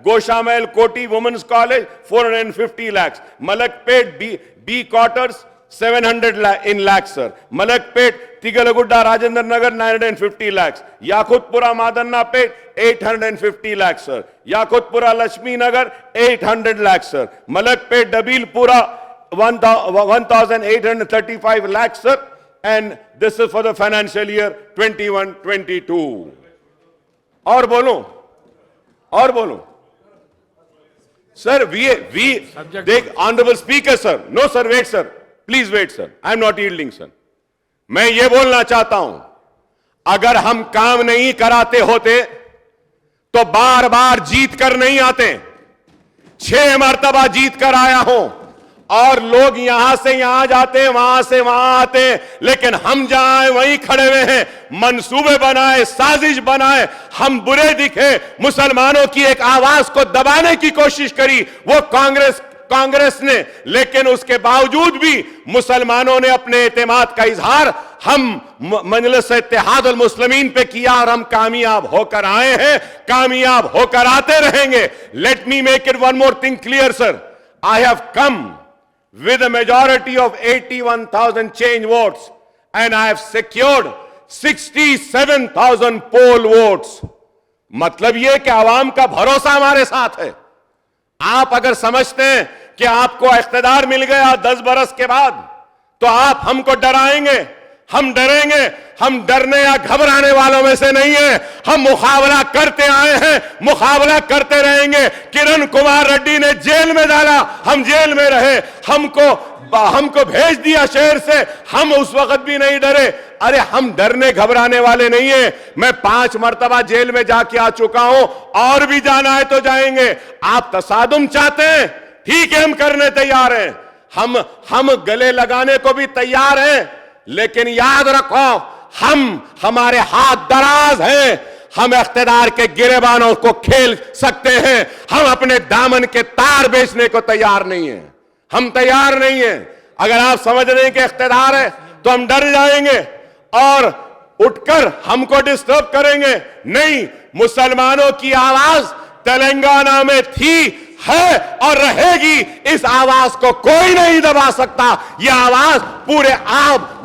Goshamel Koti Women's College 450 lakhs. Malakpet B quarters 700 lakhs, sir. Malakpet Tigalagudda Rajendra Nagar 950 lakhs. Yakutpura Madanna Pet 850 lakhs, sir. Yakutpura Lakshmi Nagar 800 lakhs, sir. Malakpet Dabilpura 1,835 lakhs, sir. And this is for the financial year 21-22. और बोलो, sir. We देख, honorable speaker, sir. No, sir. Wait, sir. Please wait, sir. I am not yielding, sir. मैं ये बोलना चाहता हूं, अगर हम काम नहीं कराते होते तो बार बार जीत कर नहीं आते. 6 मर्तबा जीत कर आया हूं और लोग यहां से यहां जाते हैं, वहां से वहां आते हैं, लेकिन हम जहां हैं वहीं खड़े हुए हैं. मंसूबे बनाए, साजिश बनाए, हम बुरे दिखे, मुसलमानों की एक आवाज को दबाने की कोशिश करी वो कांग्रेस ने, लेकिन उसके बावजूद भी मुसलमानों ने अपने एतमाद का इजहार हम मजलिस इत्तेहाद अल मुस्लिमीन पे किया और हम कामयाब होकर आए हैं, कामयाब होकर आते रहेंगे. Let me make it one more thing clear, sir. I have come with a majority of 81,000 change votes and I have secured 67,000 poll votes. मतलब ये कि आवाम का भरोसा हमारे साथ है. आप अगर समझते हैं कि आपको इख्तिदार मिल गया 10 बरस के बाद तो आप हमको डराएंगे, हम डरेंगे. हम डरने या घबराने वालों में से नहीं है. हम मुकाबला करते आए हैं, मुकाबला करते रहेंगे. किरण कुमार रेड्डी ने जेल में डाला, हम जेल में रहे. हमको भेज दिया शहर से, हम उस वक्त भी नहीं डरे. अरे हम डरने घबराने वाले नहीं है. मैं 5 मर्तबा जेल में जाके आ चुका हूं, और भी जाना है तो जाएंगे. आप तसादुम चाहते हैं, ठीक है, हम करने तैयार हैं. हम गले लगाने को भी तैयार हैं, लेकिन याद रखो हमारे हाथ दराज हैं. हम इख्तिदार के गिरेबानों को खेल सकते हैं. हम अपने दामन के तार बेचने को तैयार नहीं हैं. हम तैयार नहीं हैं. अगर आप समझ रहे हैं कि इख्तिदार है तो हम डर जाएंगे और उठकर हमको डिस्टर्ब करेंगे. नहीं, मुसलमानों की आवाज तेलंगाना में थी, है और रहेगी. इस आवाज को कोई नहीं दबा सकता. यह आवाज पूरे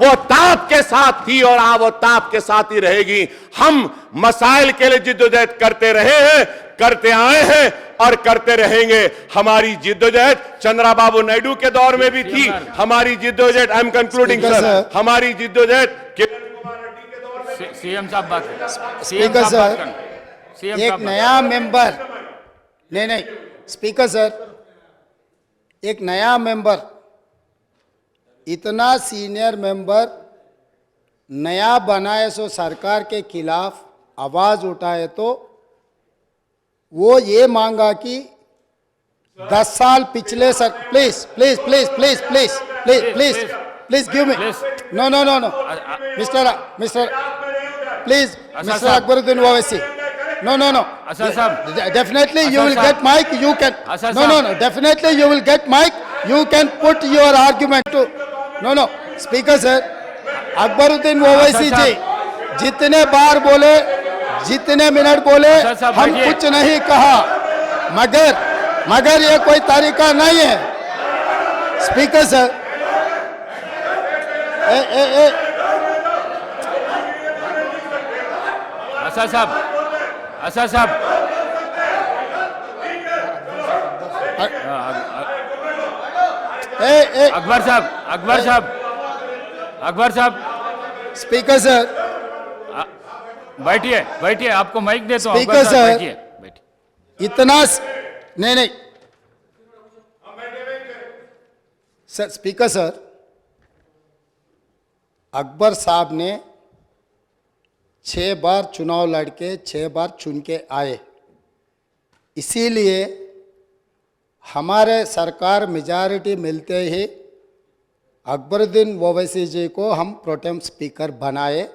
वो ताप के साथ थी और वो ताप के साथ ही रहेगी. हम मसाइल के लिए जिद्दोजहद करते रहे हैं, करते आए हैं और करते रहेंगे. हमारी जिद्दोजहद चंद्रबाबू नायडू के दौर में भी थी. हमारी जिद्दोजहद, आई एम कंक्लूडिंग सर, हमारी जिद्दोजहद किरण कुमार रेड्डी के दौर में. सीएम साहब बात करें. स्पीकर सर, एक नया मेंबर, नहीं स्पीकर सर, एक नया मेंबर, इतना सीनियर मेंबर नया बनाए सो सरकार के खिलाफ आवाज उठाए तो वो ये मांगा कि 10 साल पिछले sir, please please please please please please please please give me, no no no no mister please, mister Akbaruddin Owaisi, no definitely you will get mic, you can, no definitely you will get mic, you can put your argument to, no speaker sir, Akbaruddin Owaisi ji जितने बार बोले, जितने minute बोले, हम कुछ नहीं कहा, मगर ये कोई तरीका नहीं है. स्पीकर सर, अच्छा साहब, अकबर साहब, स्पीकर सर, बैठिए, आपको माइक देता हूं. स्पीकर सर, बैठिए. इतना नहीं सर, स्पीकर सर, अकबर साहब ने 6 बार चुनाव लड़के 6 बार चुन के आए. इसीलिए हमारे सरकार मेजॉरिटी मिलते ही अकबरुद्दीन ओवैसी जी को हम प्रोटेम स्पीकर बनाए.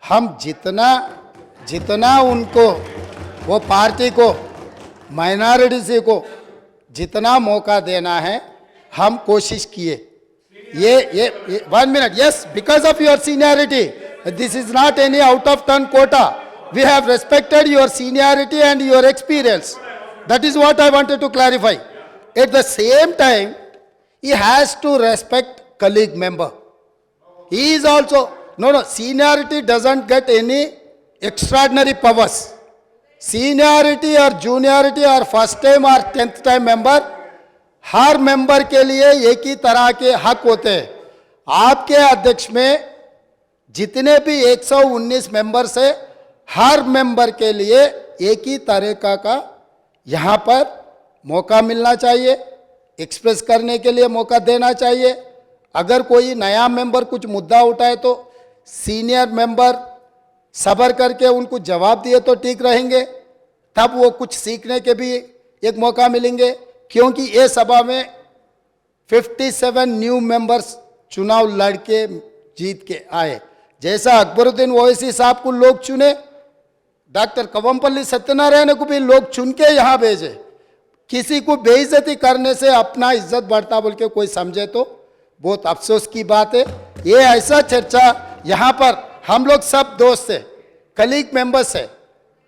हम जितना उनको, वो पार्टी को, माइनॉरिटी को जितना मौका देना है हम कोशिश किए. ये 1 minute, yes, because of your seniority, this is not any out of turn quota. We have respected your seniority and your experience. That is what I wanted to clarify. At the same time, he has to respect colleague member. He is also, no, seniority doesn't get any extraordinary powers. Seniority or juniority or first time or 10th time member, her member के लिए एक ही तरह के हक होते हैं. आपके अध्यक्ष में जितने भी 119 मेंबर्स है, हर मेंबर के लिए एक ही तरीका का यहाँ पर मौका मिलना चाहिए, एक्सप्रेस करने के लिए मौका देना चाहिए. अगर कोई नया मेंबर कुछ मुद्दा उठाए तो सीनियर मेंबर सब्र करके उनको जवाब दिए तो ठीक रहेंगे, तब वो कुछ सीखने के भी एक मौका मिलेंगे. क्योंकि ये सभा में 57 न्यू मेंबर्स चुनाव लड़के जीत के आए. जैसा अकबरुद्दीन ओवैसी साहब को लोग चुने, डॉक्टर कवमपल्ली सत्यनारायण को भी लोग चुन के यहाँ भेजे. किसी को बेइज्जती करने से अपना इज्जत बढ़ता बोल के कोई समझे तो बहुत अफसोस की बात है. ये ऐसा चर्चा यहाँ पर हम लोग सब दोस्त है, कलीग मेंबर्स है,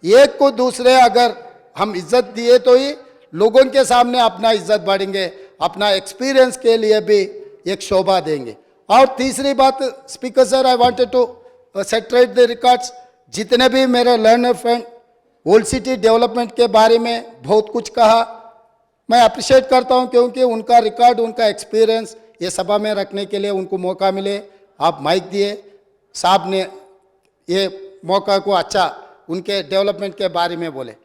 एक को दूसरे अगर हम इज्जत दिए तो ही लोगों के सामने अपना इज्जत बढ़ेंगे, अपना एक्सपीरियंस के लिए भी एक शोभा देंगे. और तीसरी बात, speaker sir, I wanted to set right the records. जितने भी मेरे learned friend old city development के बारे में बहुत कुछ कहा, मैं अप्रिशिएट करता हूं, क्योंकि उनका रिकॉर्ड, उनका एक्सपीरियंस ये सभा में रखने के लिए उनको मौका मिले. आप माइक दिए, साहब ने ये मौका को अच्छा उनके डेवलपमेंट के बारे में बोले.